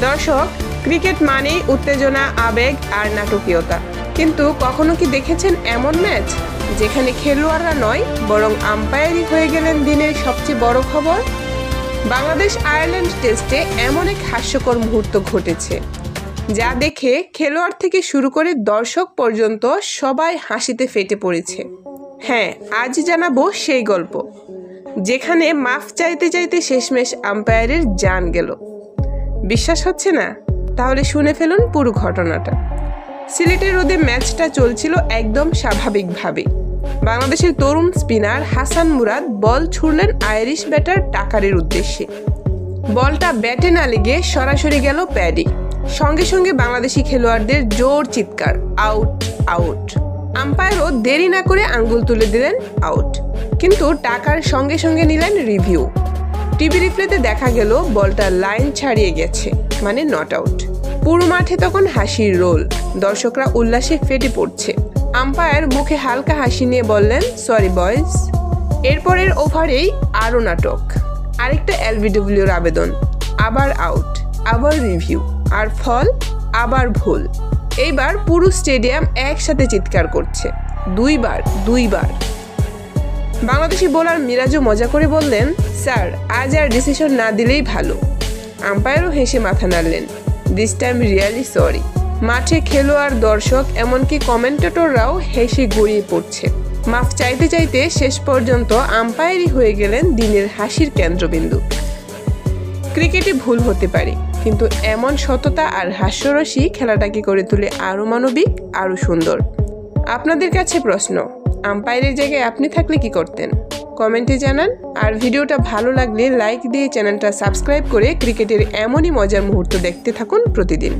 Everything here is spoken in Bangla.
দর্শক, ক্রিকেট মানেই উত্তেজনা, আবেগ আর নাটকীয়তা। কিন্তু কখনো কি দেখেছেন এমন ম্যাচ যেখানে খেলোয়াড়রা নয় বরং আম্পায়ারই হয়ে গেলেন দিনের সবচেয়ে বড় খবর? বাংলাদেশ আয়ারল্যান্ড টেস্টে এমন এক হাস্যকর মুহূর্ত ঘটেছে যা দেখে খেলোয়াড় থেকে শুরু করে দর্শক পর্যন্ত সবাই হাসিতে ফেটে পড়েছে। হ্যাঁ, আজ জানাবো সেই গল্প যেখানে মাফ চাইতে চাইতে শেষমেশ আম্পায়ারের জান গেল। বিশ্বাস হচ্ছে না? তাহলে শুনে ফেলুন পুরো ঘটনাটা। সিলেটের রোদে ম্যাচটা চলছিল একদম স্বাভাবিকভাবে। বাংলাদেশের তরুণ স্পিনার হাসান মুরাদ বল ছুড়লেন আইরিশ ব্যাটার টাকারের উদ্দেশ্যে। বলটা ব্যাটে না লেগে সরাসরি গেল প্যাডে। সঙ্গে সঙ্গে বাংলাদেশি খেলোয়াড়দের জোর চিৎকার, আউট আউট। আম্পায়ারও দেরি না করে আঙ্গুল তুলে দিলেন আউট, কিন্তু টাকার সঙ্গে সঙ্গে নিলেন রিভিউ। টিভি রিপ্লেতে দেখা গেল বলটা লাইন ছাড়িয়ে গেছে, মানে নট আউট। পুরো মাঠে তখন হাসির রোল, দর্শকরা উল্লাসে ফেটে পড়ছে। আম্পায়ার মুখে হালকা হাসি নিয়ে বললেন, সরি বয়েজ। এরপরের ওভারেই আরও নাটক। আরেকটা এলবিডব্লিউর আবেদন, আবার আউট, আবার রিভিউ, আর ফল আবার ভুল। এইবার পুরো স্টেডিয়াম একসাথে চিৎকার করছে, দুইবার। বাংলাদেশি বোলার মিরাজও মজা করে বললেন, স্যার আজ আর ডিসিশন না দিলেই ভালো। আম্পায়ারও হেসে মাথা নাড়লেন, দিস টাইম রিয়ালি সরি। মাঠে খেলোয়াড়, দর্শক, এমনকি কমেন্টেটররাও হেসে গড়িয়ে পড়ছে। মাফ চাইতে চাইতে শেষ পর্যন্ত আম্পায়ারই হয়ে গেলেন দিনের হাসির কেন্দ্রবিন্দু। ক্রিকেটে ভুল হতে পারে, কিন্তু এমন সততা আর হাস্যরসই খেলাটাকে করে তোলে আরও মানবিক, আরও সুন্দর। আপনাদের কাছে প্রশ্ন, আম্পায়ারের জায়গায় আপনি থাকলে কি করতেন? কমেন্টে জানান। আর ভিডিওটা ভালো লাগলে লাইক দিয়ে চ্যানেলটা সাবস্ক্রাইব করে ক্রিকেটের এমনই মজার মুহূর্ত দেখতে থাকুন প্রতিদিন।